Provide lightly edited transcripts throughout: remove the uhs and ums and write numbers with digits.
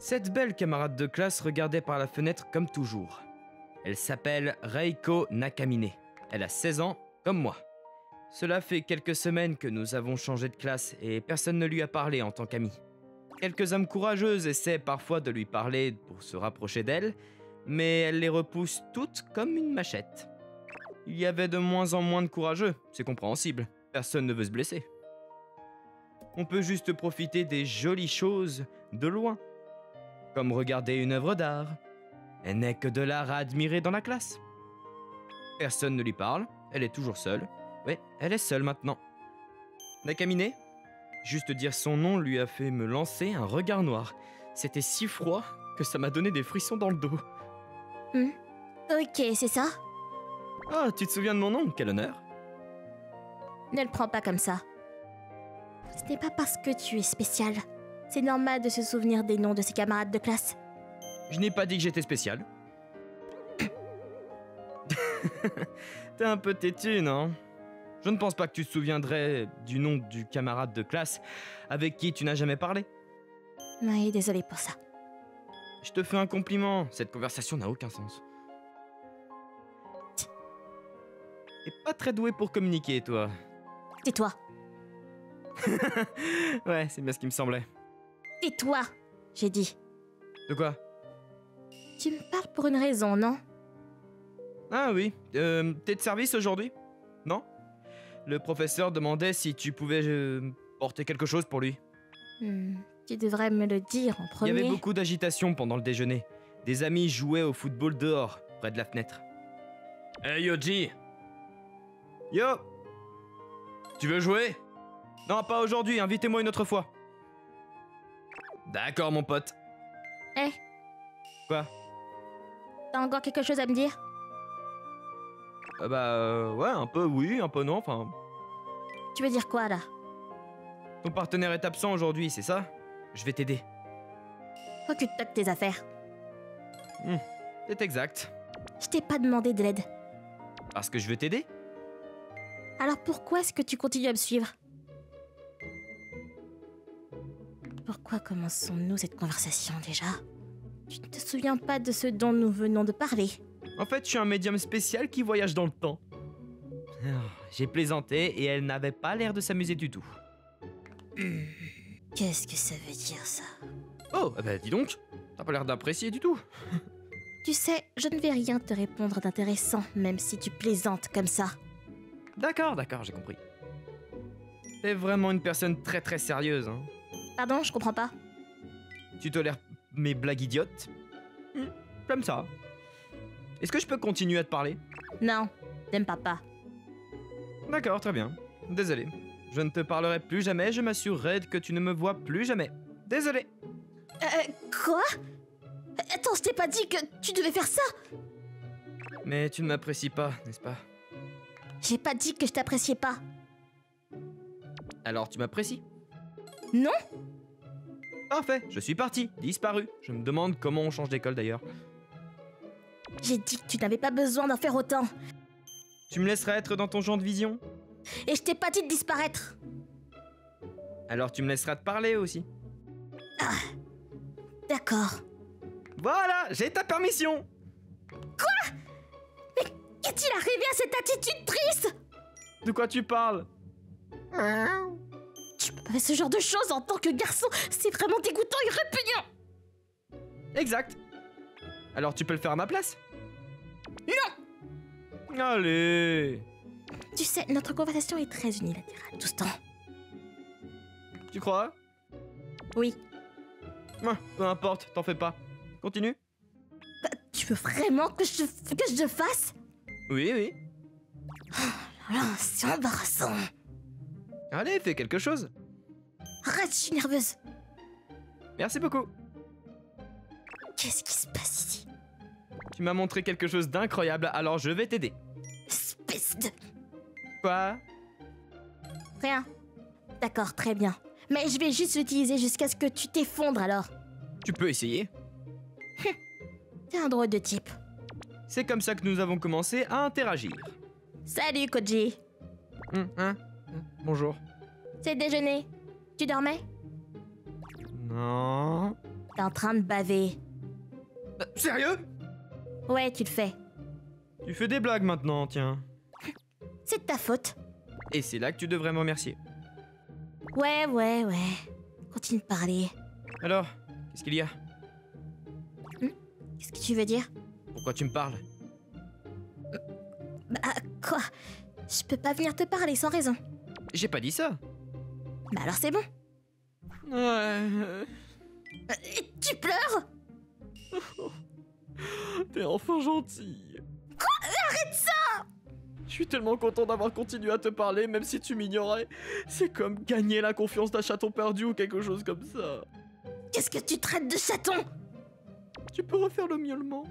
Cette belle camarade de classe regardait par la fenêtre comme toujours. Elle s'appelle Reiko Nakamine. Elle a 16 ans, comme moi. Cela fait quelques semaines que nous avons changé de classe et personne ne lui a parlé en tant qu'ami. Quelques âmes courageuses essaient parfois de lui parler pour se rapprocher d'elle, mais elle les repousse toutes comme une machette. Il y avait de moins en moins de courageux, c'est compréhensible. Personne ne veut se blesser. On peut juste profiter des jolies choses de loin, comme regarder une œuvre d'art. Elle n'est que de l'art à admirer dans la classe. Personne ne lui parle, elle est toujours seule. Oui, elle est seule maintenant. Nakamine, juste dire son nom lui a fait me lancer un regard noir. C'était si froid que ça m'a donné des frissons dans le dos. Ok, c'est ça? Ah, tu te souviens de mon nom? Quel honneur. Ne le prends pas comme ça. Ce n'est pas parce que tu es spécial. C'est normal de se souvenir des noms de ses camarades de classe. Je n'ai pas dit que j'étais spécial. T'es un peu têtu, non? Je ne pense pas que tu te souviendrais du nom du camarade de classe avec qui tu n'as jamais parlé. Oui, désolé pour ça. Je te fais un compliment, cette conversation n'a aucun sens. T'es pas très doué pour communiquer, toi. Tais-toi. Ouais, c'est bien ce qui me semblait. Tais-toi, j'ai dit. De quoi? Tu me parles pour une raison, non? Ah oui, t'es de service aujourd'hui? Non? Le professeur demandait si tu pouvais porter quelque chose pour lui. Tu devrais me le dire en premier. Il y avait beaucoup d'agitation pendant le déjeuner. Des amis jouaient au football dehors, près de la fenêtre. Hey Yoji! Yo! Tu veux jouer? Non, pas aujourd'hui, invitez-moi une autre fois. D'accord, mon pote. Hé, Quoi? t'as encore quelque chose à me dire? Ouais, un peu oui, un peu non, enfin... Tu veux dire quoi, là? Ton partenaire est absent aujourd'hui, c'est ça? Je vais t'aider. Occupe-toi de tes affaires. C'est exact. Je t'ai pas demandé de l'aide. Parce que je veux t'aider? Alors pourquoi est-ce que tu continues à me suivre? Pourquoi commençons-nous cette conversation déjà? Tu ne te souviens pas de ce dont nous venons de parler? En fait, je suis un médium spécial qui voyage dans le temps. J'ai plaisanté et elle n'avait pas l'air de s'amuser du tout. Qu'est-ce que ça veut dire, ça? Oh, bah dis donc, t'as pas l'air d'apprécier du tout. Tu sais, je ne vais rien te répondre d'intéressant, même si tu plaisantes comme ça. D'accord, j'ai compris. T'es vraiment une personne très très sérieuse, hein. Pardon, je comprends pas. Tu tolères mes blagues idiotes? Comme ça. Est-ce que je peux continuer à te parler? Non, n'aime pas. D'accord, très bien. Désolé. Je ne te parlerai plus jamais, je m'assurerai que tu ne me vois plus jamais. Désolé. Quoi? Attends, je t'ai pas dit que tu devais faire ça? Mais tu ne m'apprécies pas, n'est-ce pas? J'ai pas dit que je t'appréciais pas. Alors tu m'apprécies? Non? Parfait, je suis parti, disparu. Je me demande comment on change d'école d'ailleurs. J'ai dit que tu n'avais pas besoin d'en faire autant. Tu me laisseras être dans ton champ de vision? Et je t'ai pas dit de disparaître. Alors tu me laisseras te parler aussi. D'accord. Voilà, j'ai ta permission! Qu'est-il arrivé à cette attitude triste? De quoi tu parles? Tu peux pas faire ce genre de choses en tant que garçon. C'est vraiment dégoûtant et répugnant. Exact. Alors tu peux le faire à ma place? Non! Allez! Tu sais, notre conversation est très unilatérale tout ce temps. Tu crois? Oui. Peu importe, t'en fais pas. Continue. Tu veux vraiment que je fasse? Oui. Là, c'est embarrassant. Allez, fais quelque chose. Arrête, je suis nerveuse. Merci beaucoup. Qu'est-ce qui se passe ici? Tu m'as montré quelque chose d'incroyable, alors je vais t'aider. Espèce de... Quoi? Rien. D'accord, très bien. Mais je vais juste l'utiliser jusqu'à ce que tu t'effondres alors. Tu peux essayer. T'es un drôle de type. C'est comme ça que nous avons commencé à interagir. Salut, Koji. Bonjour. C'est le déjeuner. Tu dormais? Non. T'es en train de baver. Sérieux? Ouais, tu le fais. Tu fais des blagues maintenant, tiens. C'est de ta faute. Et c'est là que tu devrais me remercier. Ouais. Continue de parler. Alors, qu'est-ce qu'il y a? Qu'est-ce que tu veux dire? Pourquoi tu me parles? Bah, quoi? Je peux pas venir te parler sans raison. J'ai pas dit ça. Bah alors c'est bon. Et tu pleures? T'es enfin gentil. Quoi? Arrête ça! Je suis tellement content d'avoir continué à te parler, même si tu m'ignorais. C'est comme gagner la confiance d'un chaton perdu ou quelque chose comme ça. Qu'est-ce que tu traites de chaton? Tu peux refaire le miaulement?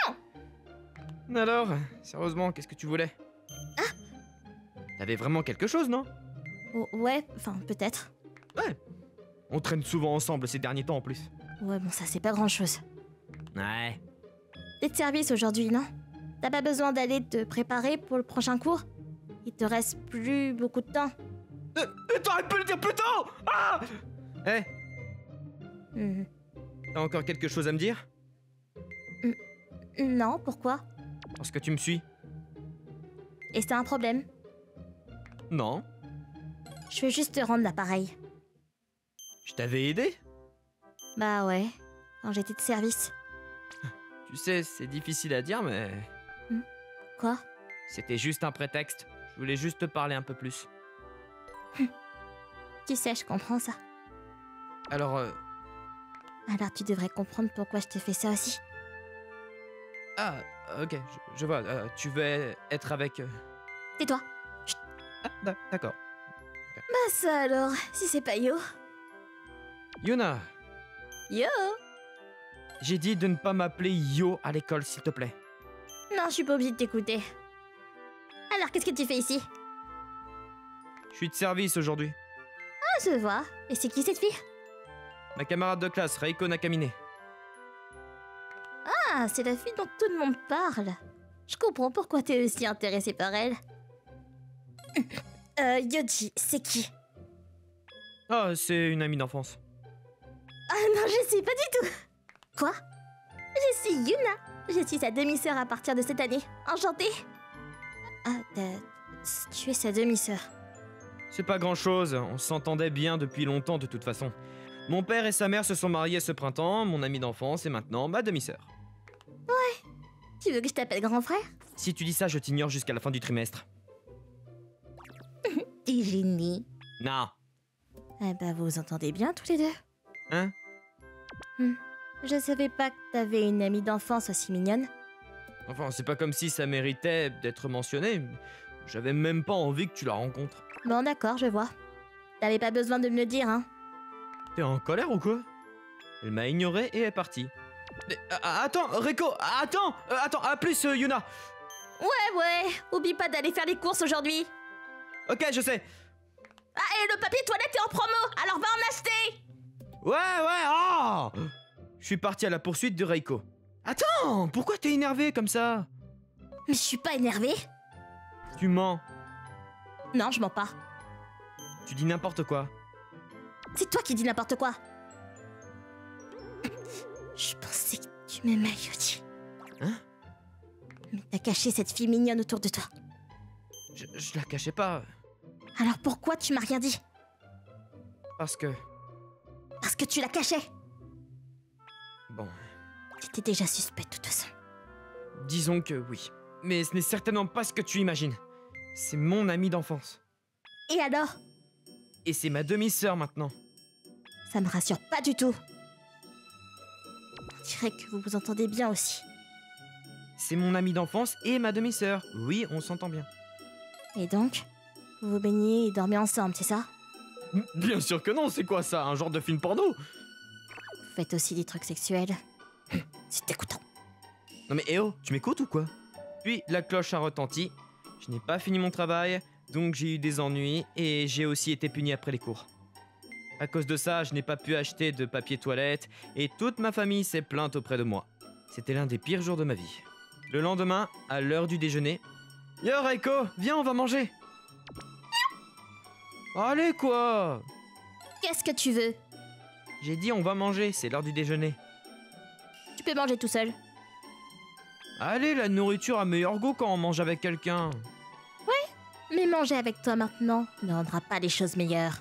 Non! Alors, sérieusement, qu'est-ce que tu voulais? T'avais vraiment quelque chose, non? Oh, ouais, enfin, peut-être. Ouais. On traîne souvent ensemble ces derniers temps en plus. Ouais, bon, ça c'est pas grand-chose. Ouais. T'es de service aujourd'hui, non? T'as pas besoin d'aller te préparer pour le prochain cours? Il te reste plus beaucoup de temps. T'aurais pu le dire plus tôt! Ah! Eh, Hmm. t'as encore quelque chose à me dire? Non, pourquoi? Parce que tu me suis? Et c'est un problème? Non. Je veux juste te rendre l'appareil. Je t'avais aidé? Bah ouais, quand j'étais de service. Tu sais, c'est difficile à dire, mais... Quoi? C'était juste un prétexte. Je voulais juste te parler un peu plus. Tu sais, je comprends ça. Alors, Alors tu devrais comprendre pourquoi je te fais ça aussi. Ah, ok, je vois. Tu veux être avec... Tais-toi. Ah, d'accord. Bah ça alors, si c'est pas Yo. Yuna, Yo! j'ai dit de ne pas m'appeler Yo à l'école, s'il te plaît. Non, je suis pas obligée de t'écouter. Alors, qu'est-ce que tu fais ici? Je suis de service aujourd'hui. Ah, je vois. Et c'est qui cette fille? Ma camarade de classe, Reiko Nakamine. Ah, c'est la fille dont tout le monde parle. Je comprends pourquoi t'es aussi intéressé par elle. Yoji, c'est qui? Ah, c'est une amie d'enfance. Ah non, je sais pas du tout. Quoi? Je suis Yuna. Je suis sa demi-sœur à partir de cette année. Enchantée. Ah, tu es sa demi-sœur. C'est pas grand-chose, on s'entendait bien depuis longtemps de toute façon. Mon père et sa mère se sont mariés ce printemps, mon amie d'enfance est maintenant ma demi-sœur. Tu veux que je t'appelle grand frère? Si tu dis ça, je t'ignore jusqu'à la fin du trimestre. T'es génie. Non. Eh ben, vous vous entendez bien tous les deux. Hein? Je savais pas que t'avais une amie d'enfance aussi mignonne. Enfin, c'est pas comme si ça méritait d'être mentionné. J'avais même pas envie que tu la rencontres. Bon, d'accord, je vois. T'avais pas besoin de me le dire, hein. T'es en colère ou quoi? Elle m'a ignoré et est partie. Mais, attends, Reiko, attends, à plus, Yuna. Ouais, oublie pas d'aller faire les courses aujourd'hui. Ok, je sais. Ah, et le papier toilette est en promo, alors va en acheter. Ouais, oh! Je suis parti à la poursuite de Reiko. Attends, pourquoi t'es énervé comme ça? Mais je suis pas énervée. Tu mens, Non, je mens pas. tu dis n'importe quoi. C'est toi qui dis n'importe quoi. Je pensais que tu m'aimais, Yoji. Hein? Mais t'as caché cette fille mignonne autour de toi. Je la cachais pas, Alors pourquoi tu m'as rien dit? parce que... Parce que tu la cachais. Bon, T'étais déjà suspect de toute façon. disons que oui. Mais ce n'est certainement pas ce que tu imagines. C'est mon amie d'enfance. Et alors? Et c'est ma demi-sœur maintenant. Ça me rassure pas du tout. On dirait que vous vous entendez bien aussi. C'est mon amie d'enfance et ma demi-sœur. Oui, on s'entend bien. Et donc, vous vous baignez et dormez ensemble, c'est ça? Bien sûr que non, c'est quoi ça? Un genre de film porno? Vous faites aussi des trucs sexuels. C'est dégoûtant. Non mais oh, tu m'écoutes ou quoi? Puis la cloche a retenti. Je n'ai pas fini mon travail, donc j'ai eu des ennuis et j'ai aussi été puni après les cours. À cause de ça, je n'ai pas pu acheter de papier toilette et toute ma famille s'est plainte auprès de moi. C'était l'un des pires jours de ma vie. Le lendemain, à l'heure du déjeuner... Yo Reiko, viens, on va manger. Allez quoi? Qu'est-ce que tu veux? J'ai dit on va manger, c'est l'heure du déjeuner. Tu peux manger tout seul. Allez, la nourriture a meilleur goût quand on mange avec quelqu'un. Mais manger avec toi maintenant ne rendra pas les choses meilleures.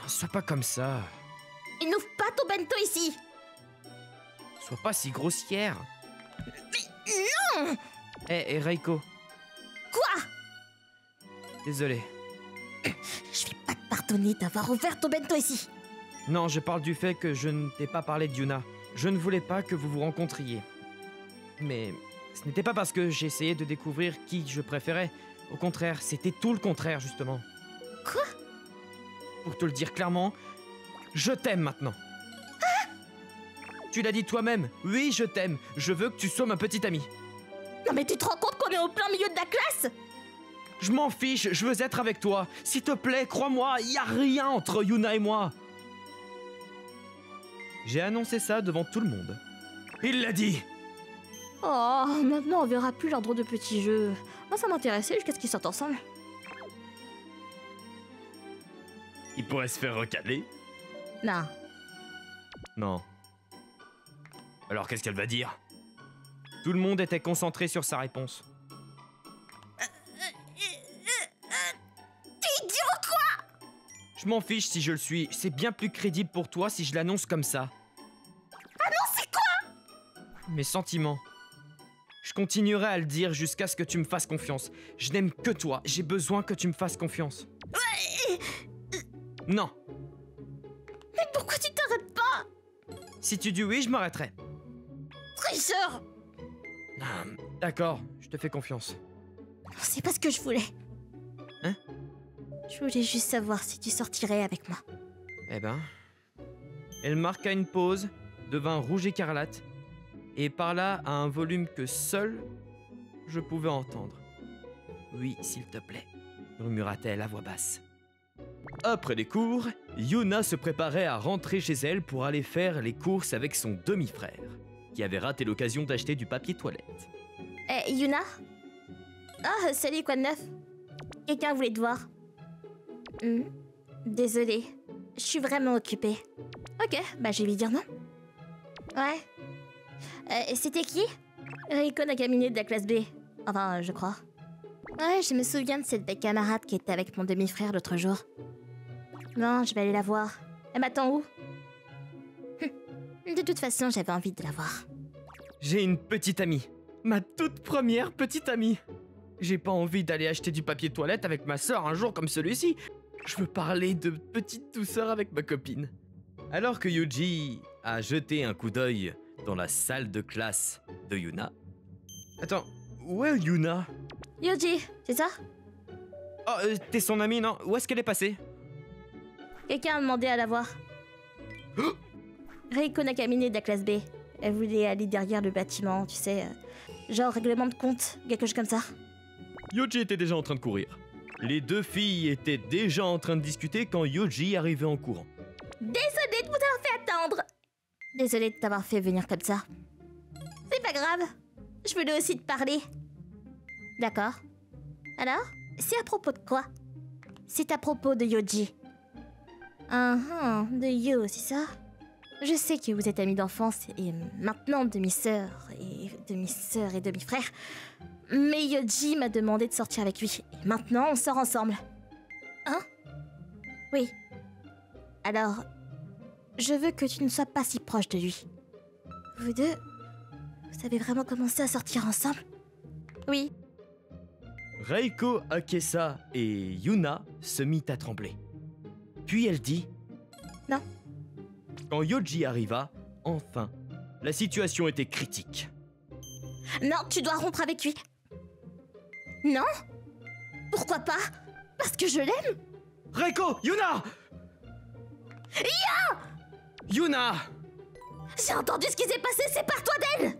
Sois pas comme ça. Et n'ouvre pas ton bento ici. Sois pas si grossière. Mais non! Hé, Reiko. Quoi? Désolé. Je vais pas te pardonner d'avoir ouvert ton bento ici. Non, je parle du fait que je ne t'ai pas parlé de Yuna. Je ne voulais pas que vous vous rencontriez. Mais ce n'était pas parce que j'essayais de découvrir qui je préférais. Au contraire, c'était tout le contraire, justement. Quoi? Pour te le dire clairement, je t'aime maintenant. Tu l'as dit toi-même. Oui, je t'aime. Je veux que tu sois ma petite amie. Non mais tu te rends compte qu'on est au plein milieu de la classe? Je m'en fiche, je veux être avec toi. S'il te plaît, crois-moi, il y a rien entre Yuna et moi. J'ai annoncé ça devant tout le monde. Il l'a dit. Oh, maintenant on verra plus l'ordre de petits jeux. Moi ça m'intéressait jusqu'à ce qu'ils sortent ensemble. Il pourrait se faire recaler. Non. Non. Alors qu'est-ce qu'elle va dire? Tout le monde était concentré sur sa réponse. T'es idiot quoi? Je m'en fiche si je le suis. C'est bien plus crédible pour toi si je l'annonce comme ça. Ah non, c'est quoi? Mes sentiments. Je continuerai à le dire jusqu'à ce que tu me fasses confiance. Je n'aime que toi. J'ai besoin que tu me fasses confiance. Non. Mais pourquoi tu t'arrêtes pas? Si tu dis oui, je m'arrêterai. Tricheur! D'accord, je te fais confiance. C'est pas ce que je voulais. Hein? Je voulais juste savoir si tu sortirais avec moi. Eh ben... Elle marqua une pause, devint rouge écarlate, et parla à un volume que seul je pouvais entendre. Oui, s'il te plaît, murmura-t-elle à voix basse. Après les cours, Yuna se préparait à rentrer chez elle pour aller faire les courses avec son demi-frère, qui avait raté l'occasion d'acheter du papier toilette. Eh, Yuna? Ah, salut, quoi de neuf? Quelqu'un voulait te voir. Désolée, je suis vraiment occupée. Ok, bah je vais lui dire non. Ouais. C'était qui? Reiko Nakamine de la classe B. Enfin, je crois. Ouais, je me souviens de cette belle camarade qui était avec mon demi-frère l'autre jour. Non, je vais aller la voir. Elle m'attend où? De toute façon, j'avais envie de la voir. J'ai une petite amie. Ma toute première petite amie. J'ai pas envie d'aller acheter du papier toilette avec ma sœur un jour comme celui-ci. Je veux parler de petite douceur avec ma copine. Alors que Yuji a jeté un coup d'œil dans la salle de classe de Yuna. Attends, où est Yuna? Yuji, c'est ça? Oh, t'es son amie, non? Où est-ce qu'elle est passée? Quelqu'un a demandé à la voir. Reiko Nakamine de la classe B. Elle voulait aller derrière le bâtiment, tu sais, genre règlement de compte, quelque chose comme ça. Yuji était déjà en train de courir. Les deux filles étaient déjà en train de discuter quand Yuji arrivait en courant. Désolée de vous avoir fait attendre. Désolée de t'avoir fait venir comme ça. C'est pas grave. Je voulais aussi te parler. D'accord. Alors, c'est à propos de quoi? C'est à propos de Yuji. De You, c'est ça? Je sais que vous êtes amis d'enfance et maintenant demi-sœur et demi-frère. Mais Yuji m'a demandé de sortir avec lui. Et maintenant, on sort ensemble. Hein? Oui. Alors, je veux que tu ne sois pas si proche de lui. Vous deux, vous avez vraiment commencé à sortir ensemble? Oui. Reiko Akesa et Yuna se mit à trembler. Puis elle dit... Non. Quand Yuji arriva, enfin, la situation était critique. Non, tu dois rompre avec lui. Non? Pourquoi pas? Parce que je l'aime? Reiko! Yuna! Yuna! J'ai entendu ce qui s'est passé, sépare-toi d'elle!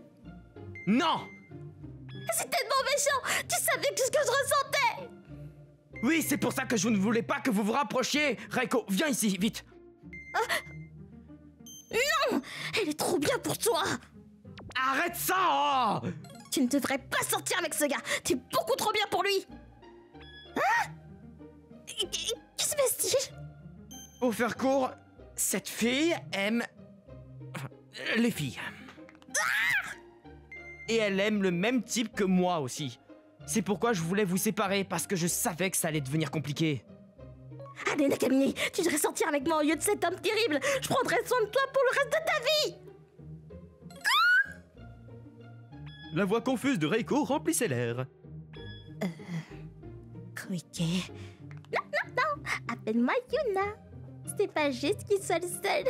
Non! C'est tellement méchant! Tu savais tout ce que je ressentais! Oui, c'est pour ça que je ne voulais pas que vous vous rapprochiez! Reiko, viens ici, vite! Non! Elle est trop bien pour toi! Arrête ça! Oh! Tu ne devrais pas sortir avec ce gars! T'es beaucoup trop bien pour lui! Hein? Qui se passe-t-il? Pour faire court, Cette fille aime... les filles. Et elle aime le même type que moi aussi. C'est pourquoi je voulais vous séparer, parce que je savais que ça allait devenir compliqué. Allez, Nakamine, tu devrais sortir avec moi au lieu de cet homme terrible. Je prendrai soin de toi pour le reste de ta vie. La voix confuse de Reiko remplissait l'air. Koike. Non, appelle-moi Yuna. C'est pas juste qu'il soit le seul.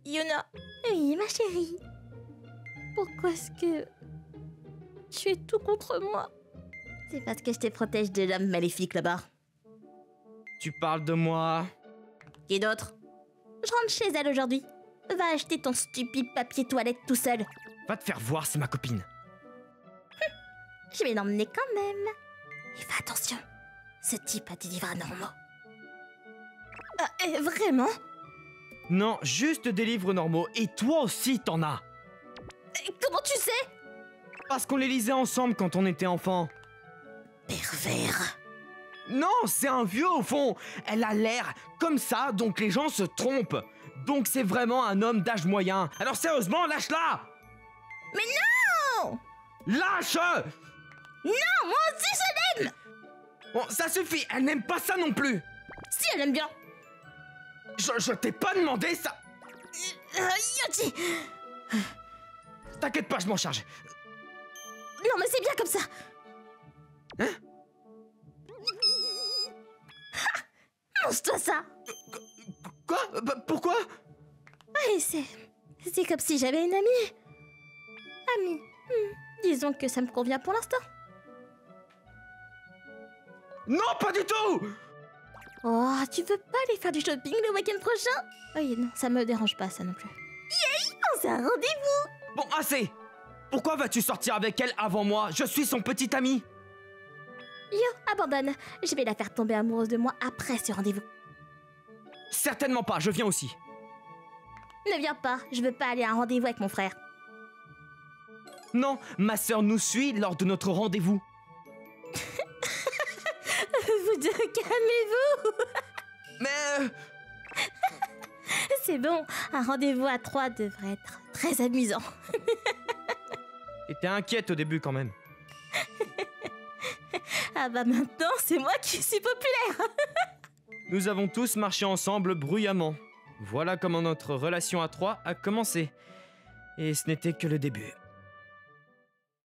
Yuna. Oui, ma chérie. Pourquoi est-ce que tu es tout contre moi? C'est parce que je te protège de l'homme maléfique là-bas. Tu parles de moi? Qui d'autre? Je rentre chez elle aujourd'hui. Va acheter ton stupide papier toilette tout seul. Va te faire voir, c'est ma copine. Je vais l'emmener quand même. Et fais attention, ce type a des livres anormaux. Vraiment? Non, juste des livres normaux, et toi aussi t'en as. Comment tu sais? Parce qu'on les lisait ensemble quand on était enfant. Pervers. Non, c'est un vieux au fond. Elle a l'air comme ça, donc les gens se trompent. Donc c'est vraiment un homme d'âge moyen. Alors sérieusement, lâche-la! Mais non! Lâche! Non, moi aussi je l'aime! Bon, ça suffit, elle n'aime pas ça non plus. Si elle aime bien. Je t'ai pas demandé ça. Yoji! T'inquiète pas, je m'en charge. Non, mais c'est bien comme ça. Hein? Mange-toi ça. Quoi? Pourquoi? Oui, c'est comme si j'avais une amie. Amie. Disons que ça me convient pour l'instant. Non, pas du tout! Oh, tu veux pas aller faire du shopping le week-end prochain? Oui, non, ça me dérange pas ça non plus. Yay! On s'est un rendez-vous! Bon, assez! Pourquoi vas-tu sortir avec elle avant moi? Je suis son petit ami! Yo, abandonne. Je vais la faire tomber amoureuse de moi après ce rendez-vous. Certainement pas, je viens aussi. Ne viens pas, je veux pas aller à un rendez-vous avec mon frère. Non, ma sœur nous suit lors de notre rendez-vous. Vous deux, calmez-vous. Mais... C'est bon, un rendez-vous à 3 devrait être très amusant. T'étais inquiète au début quand même. Ah bah maintenant, c'est moi qui suis populaire. Nous avons tous marché ensemble bruyamment. Voilà comment notre relation à trois a commencé. Et ce n'était que le début.